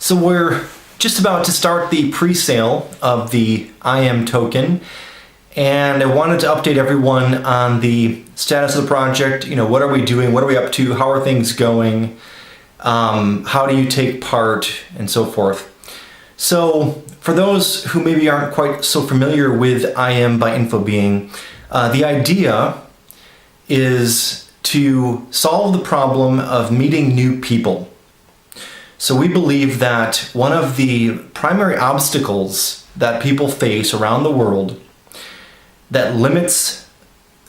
So we're just about to start the pre-sale of the IAM token, and I wanted to update everyone on the status of the project. What are we doing? What are we up to? How are things going? How do you take part? And so forth. So for those who maybe aren't quite so familiar with IAM by InfoBeing, the idea is to solve the problem of meeting new people. So we believe that one of the primary obstacles that people face around the world that limits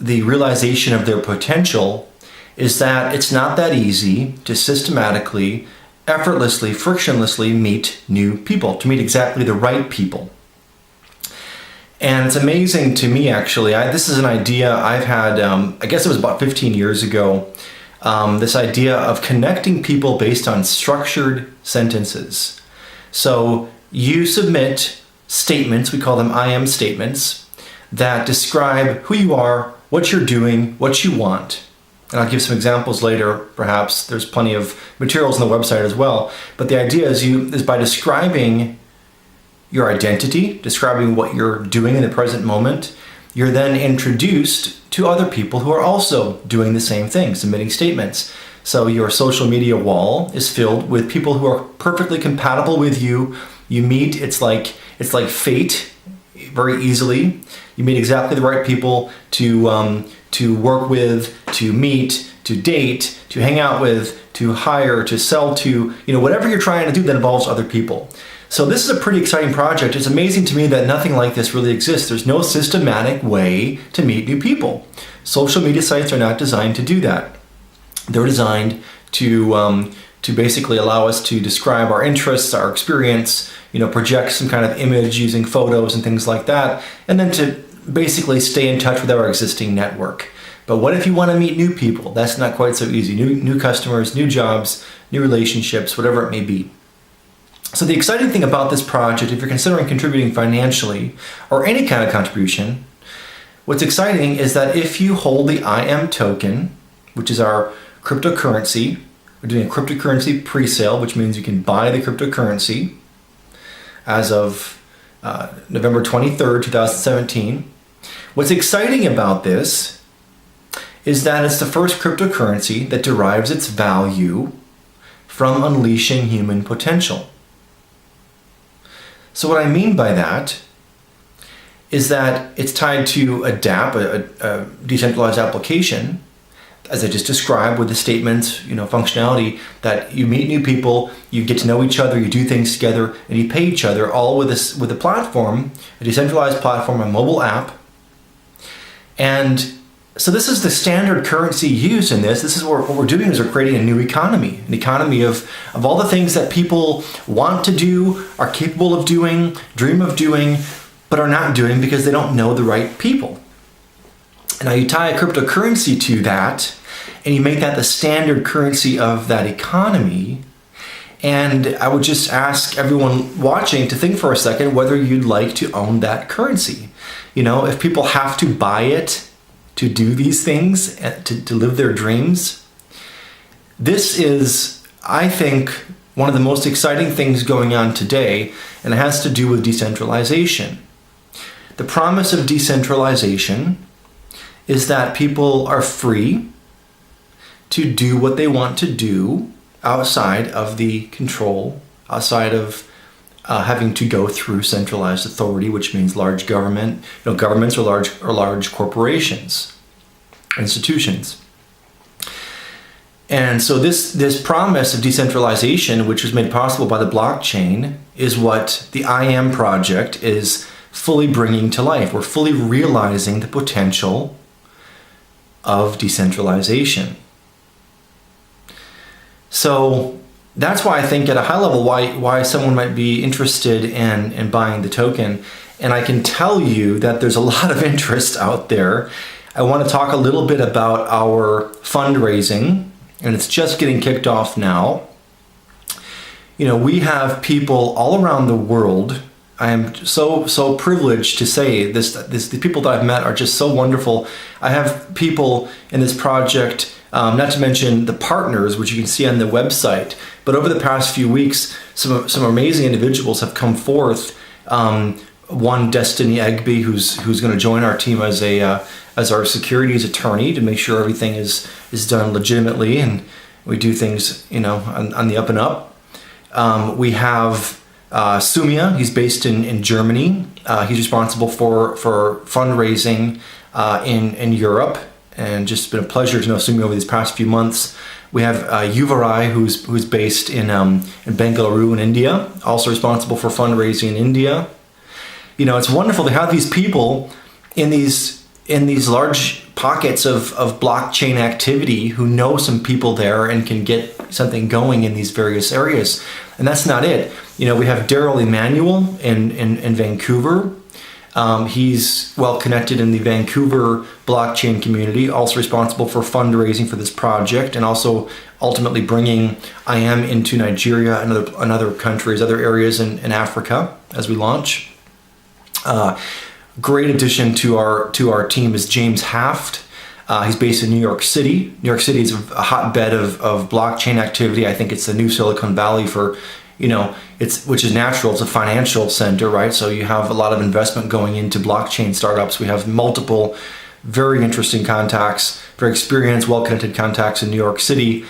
the realization of their potential is that it's not that easy to systematically, effortlessly, frictionlessly meet new people, to meet exactly the right people. And it's amazing to me, actually. This is an idea I've had, I guess it was about 15 years ago, this idea of connecting people based on structured sentences. So you submit statements, we call them IAM statements, that describe who you are, what you're doing, what you want. And I'll give some examples later, perhaps. There's plenty of materials on the website as well. But the idea is by describing your identity, describing what you're doing in the present moment, you're then introduced to other people who are also doing the same thing, submitting statements. So your social media wall is filled with people who are perfectly compatible with you. You meet, it's like fate, very easily. You meet exactly the right people to work with, to meet, to date, to hang out with, to hire, to sell to, whatever you're trying to do that involves other people. So this is a pretty exciting project. It's amazing to me that nothing like this really exists. There's no systematic way to meet new people. Social media sites are not designed to do that. They're designed to basically allow us to describe our interests, our experience, project some kind of image using photos and things like that, and then to basically stay in touch with our existing network. But what if you want to meet new people? That's not quite so easy. New customers, new jobs, new relationships, whatever it may be. So the exciting thing about this project, if you're considering contributing financially or any kind of contribution, what's exciting is that if you hold the IAM token, which is our cryptocurrency, we're doing a cryptocurrency pre-sale, which means you can buy the cryptocurrency as of November 23rd, 2017. What's exciting about this is that it's the first cryptocurrency that derives its value from unleashing human potential. So what I mean by that is that it's tied to a DApp, a decentralized application, as I just described with the statements, functionality, that you meet new people, you get to know each other, you do things together, and you pay each other, all with a platform, a decentralized platform, a mobile app. And so this is the standard currency used in this. This is what we're doing is we're creating a new economy, an economy of all the things that people want to do, are capable of doing, dream of doing, but are not doing because they don't know the right people. And now you tie a cryptocurrency to that, and you make that the standard currency of that economy. And I would just ask everyone watching to think for a second whether you'd like to own that currency. If people have to buy it to do these things, to live their dreams. This is, I think, one of the most exciting things going on today, and it has to do with decentralization. The promise of decentralization is that people are free to do what they want to do outside of the control, outside of having to go through centralized authority, which means large government. Governments are large corporations, institutions. And so this promise of decentralization, which was made possible by the blockchain, is what the IAM project is fully bringing to life. We're fully realizing the potential of decentralization. So that's why I think at a high level why someone might be interested in buying the token. And I can tell you that there's a lot of interest out there. I want to talk a little bit about our fundraising, and it's just getting kicked off now. We have people all around the world. I am so privileged to say this. The people that I've met are just so wonderful. I have people in this project, not to mention the partners, which you can see on the website, But over the past few weeks, some amazing individuals have come forth. One, Destiny Egby, who's going to join our team as our securities attorney to make sure everything is done legitimately and we do things, on the up and up. We have Sumia. He's based in Germany. He's responsible for fundraising in Europe, and just been a pleasure to know Sumia over these past few months. We have Yuvarai, who's based in Bengaluru in India, also responsible for fundraising in India. It's wonderful to have these people in these large pockets of blockchain activity who know some people there and can get something going in these various areas. And that's not it. We have Daryl Emanuel in Vancouver. He's well connected in the Vancouver blockchain community, also responsible for fundraising for this project and also ultimately bringing IAM into Nigeria and other countries, other areas in Africa as we launch. Great addition to our team is James Haft. He's based in New York City. New York City is a hotbed of blockchain activity. I think it's the new Silicon Valley for, which is natural. It's a financial center, right? So you have a lot of investment going into blockchain startups. We have multiple very interesting contacts, very experienced, well-connected contacts in New York City.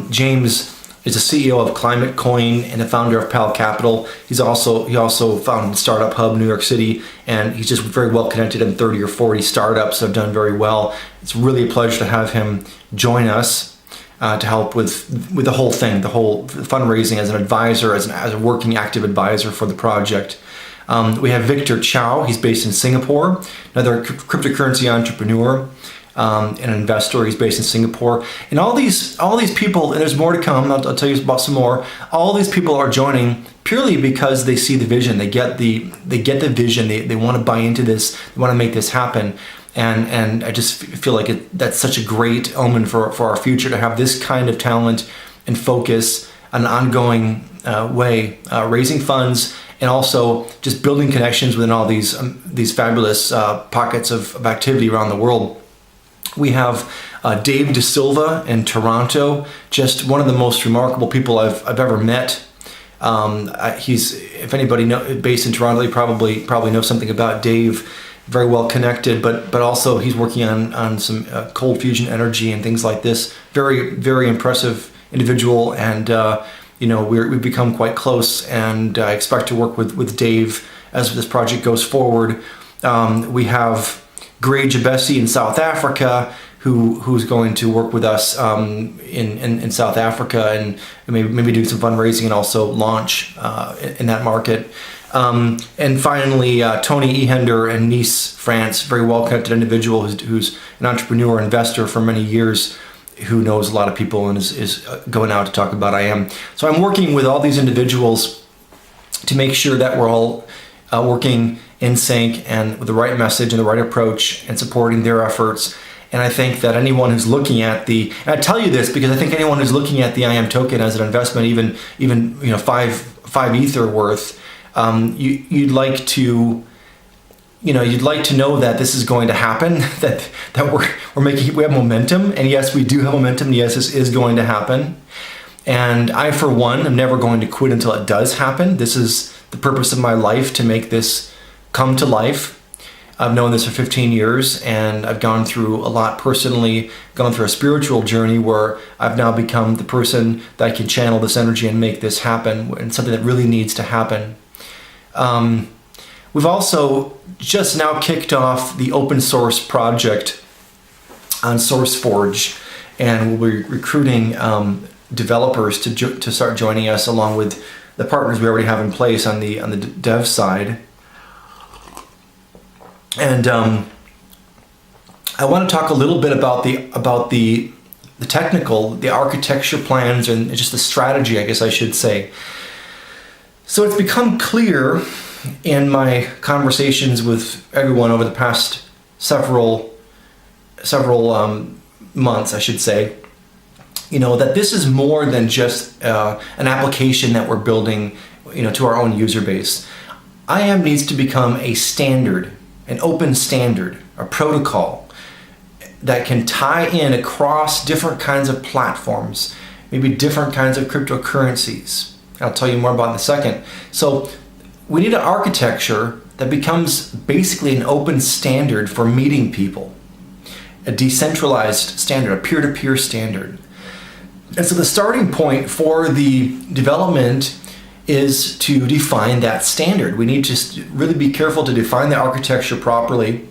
James is the CEO of Climate Coin and the founder of Pal Capital. He also founded Startup Hub New York City, and he's just very well connected in 30 or 40 startups that have done very well. It's really a pleasure to have him join us to help with the whole thing, the whole fundraising as an advisor, as a working active advisor for the project. We have Victor Chow. He's based in Singapore, another cryptocurrency entrepreneur. An investor. He's based in Singapore, and all these people, and there's more to come. I'll tell you about some more. All these people are joining purely because they see the vision. They get the vision. They want to buy into this. They want to make this happen, and I just feel like that's such a great omen for our future to have this kind of talent and focus on an ongoing way, raising funds and also just building connections within all these fabulous pockets of activity around the world. We have Dave De Silva in Toronto, just one of the most remarkable people I've ever met. He's, if anybody based in Toronto, you probably know something about Dave. Very well connected, but also he's working on some cold fusion energy and things like this. Very, very impressive individual, and we've become quite close, and I expect to work with Dave as this project goes forward. We have Gray Jabesi in South Africa, who's going to work with us in South Africa and maybe do some fundraising and also launch in that market. And finally, Tony Ehender in Nice, France, very well-connected individual who's an entrepreneur, investor for many years, who knows a lot of people and is going out to talk about IAM. So I'm working with all these individuals to make sure that we're all working in sync and with the right message and the right approach and supporting their efforts. And I think that anyone who's looking at and I tell you this because I think anyone who's looking at the IAM token as an investment, even five Ether worth, you'd like to know that this is going to happen, that we have momentum, and yes, we do have momentum. Yes, this is going to happen. And I, for one, am never going to quit until it does happen. This is the purpose of my life, to make this come to life. I've known this for 15 years, and I've gone through a lot personally, gone through a spiritual journey where I've now become the person that can channel this energy and make this happen, and something that really needs to happen. We've also just now kicked off the open source project on SourceForge, and we'll be recruiting developers to start joining us, along with the partners we already have in place on the dev side. And I want to talk a little bit about the technical, the architecture plans, and just the strategy, I guess I should say. So it's become clear in my conversations with everyone over the past several months, I should say, that this is more than just an application that we're building, to our own user base. IAM needs to become a standard, an open standard, a protocol that can tie in across different kinds of platforms, maybe different kinds of cryptocurrencies. I'll tell you more about in a second. So we need an architecture that becomes basically an open standard for meeting people, a decentralized standard, a peer-to-peer standard. And so the starting point for the development is to define that standard. We need to really be careful to define the architecture properly,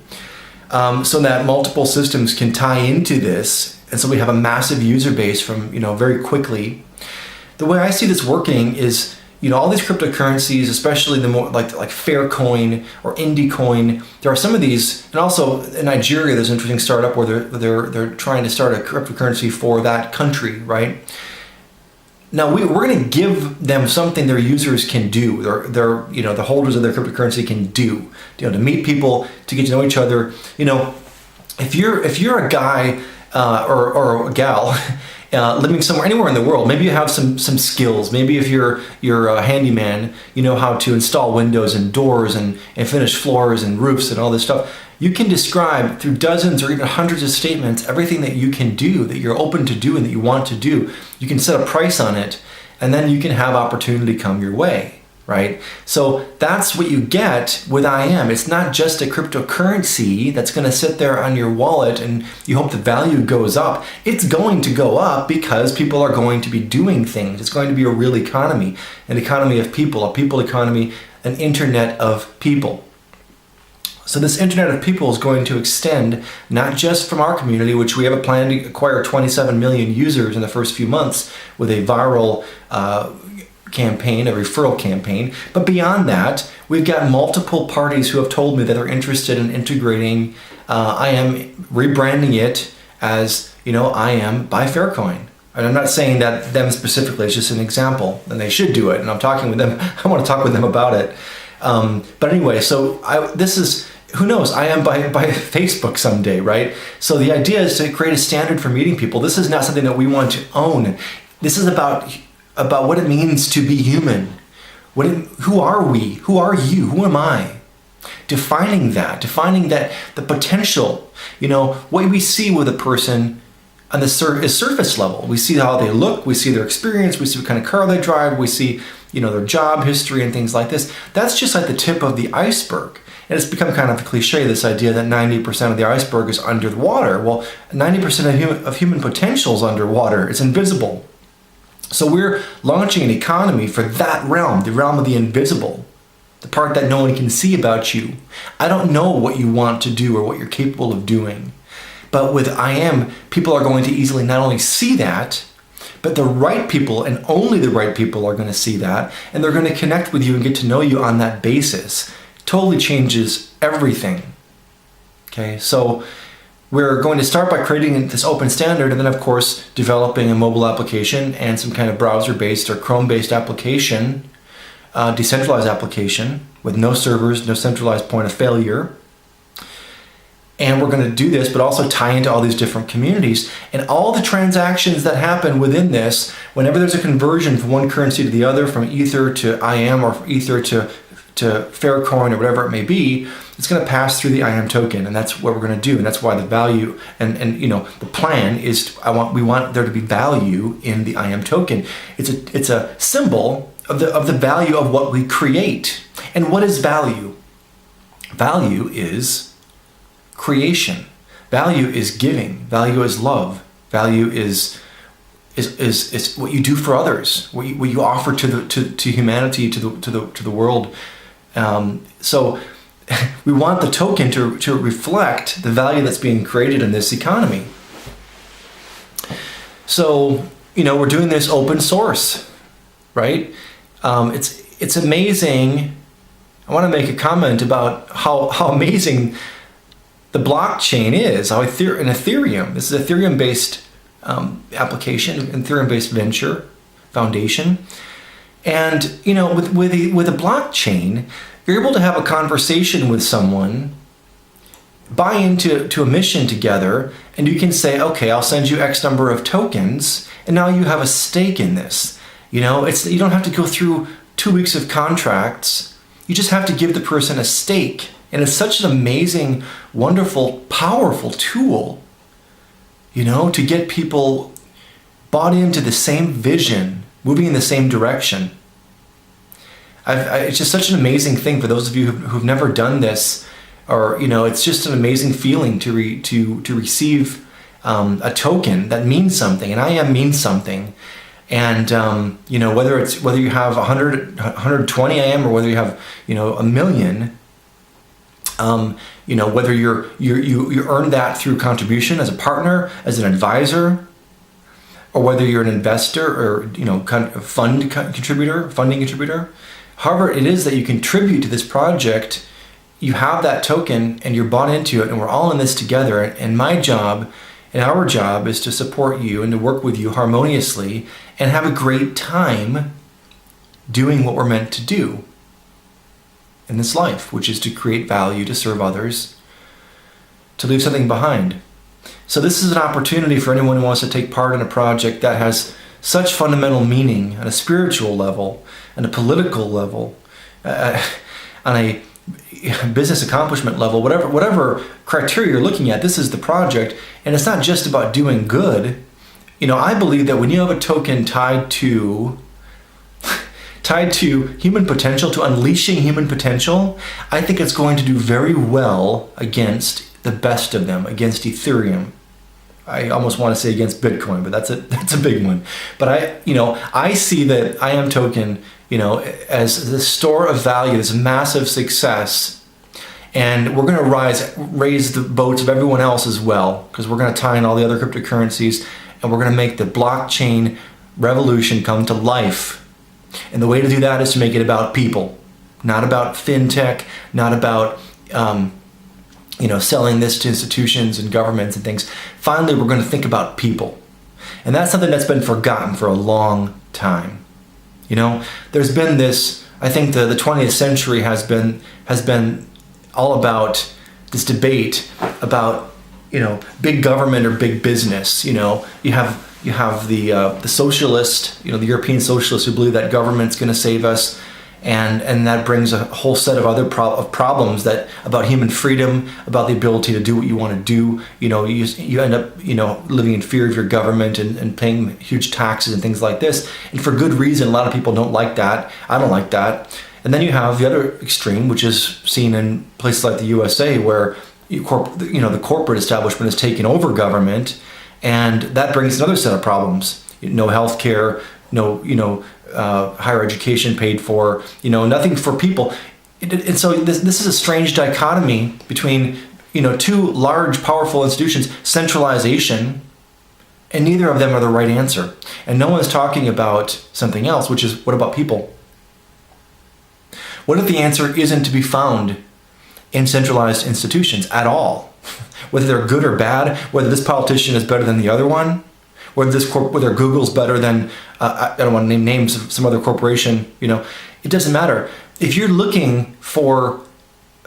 so that multiple systems can tie into this, and so we have a massive user base from very quickly. The way I see this working is, all these cryptocurrencies, especially the more like Faircoin or Indiecoin, there are some of these, and also in Nigeria, there's an interesting startup where they're trying to start a cryptocurrency for that country, right? Now we're going to give them something their users can do. The holders of their cryptocurrency can do, to meet people, to get to know each other. If you're a guy or a gal living somewhere, anywhere in the world, maybe you have some skills. Maybe if you're a handyman, you know how to install windows and doors and finish floors and roofs and all this stuff. You can describe through dozens or even hundreds of statements everything that you can do, that you're open to do and that you want to do. You can set a price on it, and then you can have opportunity come your way, right? So that's what you get with IAM. It's not just a cryptocurrency that's going to sit there on your wallet and you hope the value goes up. It's going to go up because people are going to be doing things. It's going to be a real economy, an economy of people, a people economy, an internet of people. So this internet of people is going to extend not just from our community, which we have a plan to acquire 27 million users in the first few months with a viral campaign, a referral campaign. But beyond that, we've got multiple parties who have told me that they're interested in integrating IAM, rebranding it as, IAM by Faircoin. And I'm not saying that them specifically, it's just an example, and they should do it. And I'm talking with them, I want to talk with them about it. But anyway, so this is, who knows, IAM by Facebook someday, right? So the idea is to create a standard for meeting people. This is not something that we want to own. This is about what it means to be human. Who are we? Who are you? Who am I? Defining that, the potential, what we see with a person on the surface level. We see how they look, we see their experience, we see what kind of car they drive, we see, their job history and things like this. That's just like the tip of the iceberg. And it's become kind of a cliche, this idea that 90% of the iceberg is under the water. Well, 90% of human potential is underwater. It's invisible. So we're launching an economy for that realm, the realm of the invisible, the part that no one can see about you. I don't know what you want to do or what you're capable of doing. But with IAM, people are going to easily not only see that, but the right people, and only the right people, are going to see that, and they're going to connect with you and get to know you on that basis. Totally changes everything. Okay, so we're going to start by creating this open standard, and then of course developing a mobile application and some kind of browser-based or Chrome-based application, decentralized application with no servers, no centralized point of failure. And we're going to do this, but also tie into all these different communities. And all the transactions that happen within this, whenever there's a conversion from one currency to the other, from Ether to IAM or from Ether to Faircoin or whatever it may be, it's going to pass through the IAM token, and that's what we're going to do. And that's why the value and the plan is we want there to be value in the IAM token. It's a symbol of the value of what we create. And what is value? Value is creation. Value is giving. Value is love. Value is what you do for others. What you offer to humanity, to the world. So we want the token to reflect the value that's being created in this economy. So we're doing this open source, right? It's amazing. I want to make a comment about how amazing the blockchain is. How Ethereum. This is Ethereum-based application, Ethereum-based venture foundation. And with a blockchain, you're able to have a conversation with someone, buy into a mission together, and you can say, okay, I'll send you X number of tokens, and now you have a stake in this. You don't have to go through 2 weeks of contracts. You just have to give the person a stake. And it's such an amazing, wonderful, powerful tool, to get people bought into the same vision, moving in the same direction. It's just such an amazing thing for those of you who've never done this, or it's just an amazing feeling to receive a token that means something, and IAM means something. And whether you have 120 IAM or whether you have a million, whether you earn that through contribution as a partner, as an advisor, or whether you're an investor or funding contributor, however it is that you contribute to this project, you have that token and you're bought into it, and we're all in this together. And my job and our job is to support you and to work with you harmoniously and have a great time doing what we're meant to do in this life, which is to create value, to serve others, to leave something behind. So this is an opportunity for anyone who wants to take part in a project that has such fundamental meaning on a spiritual level, on a political level, on a business accomplishment level, whatever criteria you're looking at. This is the project, and it's not just about doing good. I believe that when you have a token tied to human potential, to unleashing human potential, I think it's going to do very well against the best of them, against Ethereum. I almost want to say against Bitcoin, but that's a big one. But I see that IAM token, as the store of value, this massive success, and we're going to raise the boats of everyone else as well, because we're going to tie in all the other cryptocurrencies, and we're going to make the blockchain revolution come to life. And the way to do that is to make it about people, not about fintech, not about selling this to institutions and governments and things. Finally, we're going to think about people. And that's something that's been forgotten for a long time. There's been this, I think the 20th century has been all about this debate about, big government or big business. You have the socialist, the European socialists who believe that government's going to save us, and that brings a whole set of other problems that about human freedom, about the ability to do what you want to do. You end up living in fear of your government and paying huge taxes and things like this, and for good reason. A lot of people don't like that. I don't like that. And then you have the other extreme, which is seen in places like the USA, where the corporate establishment has taken over government. And that brings another set of problems. No health care, no higher education paid for, nothing for people. And so this is a strange dichotomy between two large, powerful institutions, centralization, and neither of them are the right answer. And no one's talking about something else, which is, what about people? What if the answer isn't to be found in centralized institutions at all? Whether they're good or bad, whether this politician is better than the other one, whether Google's better than, I don't want to name names of some other corporation, it doesn't matter. If you're looking for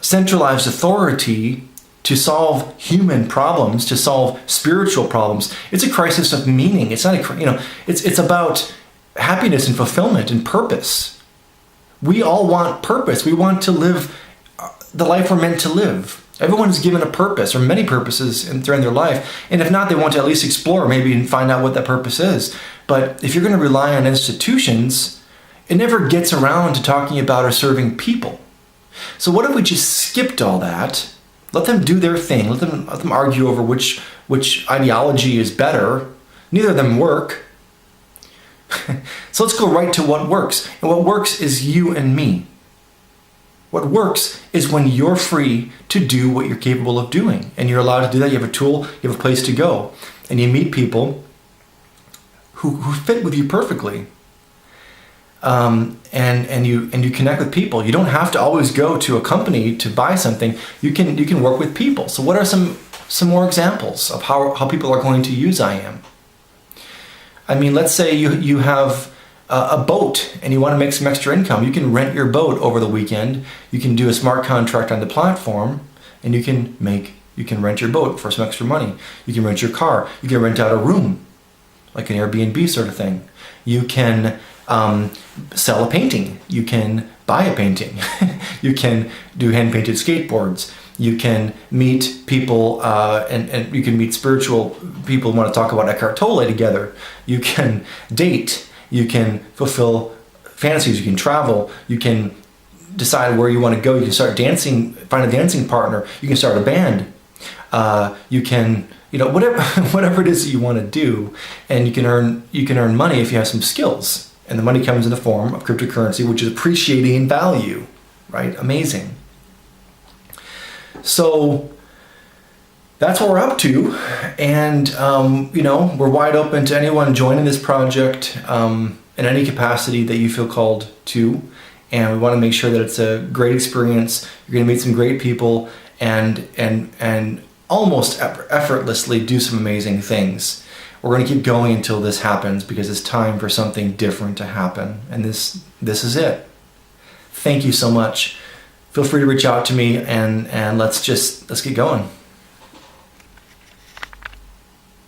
centralized authority to solve human problems, to solve spiritual problems, it's a crisis of meaning. It's not it's about happiness and fulfillment and purpose. We all want purpose. We want to live the life we're meant to live. Everyone is given a purpose, or many purposes during their life. And if not, they want to at least explore maybe and find out what that purpose is. But if you're going to rely on institutions, it never gets around to talking about or serving people. So what if we just skipped all that? Let them do their thing. Let them argue over which ideology is better. Neither of them work. So let's go right to what works. And what works is you and me. What works is when you're free to do what you're capable of doing. And you're allowed to do that. You have a tool, you have a place to go. And you meet people who fit with you perfectly. And you connect with people. You don't have to always go to a company to buy something. You can work with people. So what are some more examples of how people are going to use IAM? I mean, let's say you have a boat and you want to make some extra income. You can rent your boat over the weekend. You can do a smart contract on the platform, and you can rent your boat for some extra money. You can rent your car. You can rent out a room, like an Airbnb sort of thing. You can sell a painting. You can buy a painting. You can do hand-painted skateboards. You can meet people and you can meet spiritual people who want to talk about Eckhart Tolle together. You can date. You can fulfill fantasies. You can travel. You can decide where you want to go. You can start dancing, find a dancing partner. You can start a band. You can, whatever it is that you want to do, and you can earn money if you have some skills. And the money comes in the form of cryptocurrency, which is appreciating in value, right? Amazing. So that's what we're up to, and we're wide open to anyone joining this project in any capacity that you feel called to, and we want to make sure that it's a great experience. You're going to meet some great people and almost effortlessly do some amazing things. We're going to keep going until this happens, because it's time for something different to happen, and this is it. Thank you so much. Feel free to reach out to me, and let's get going.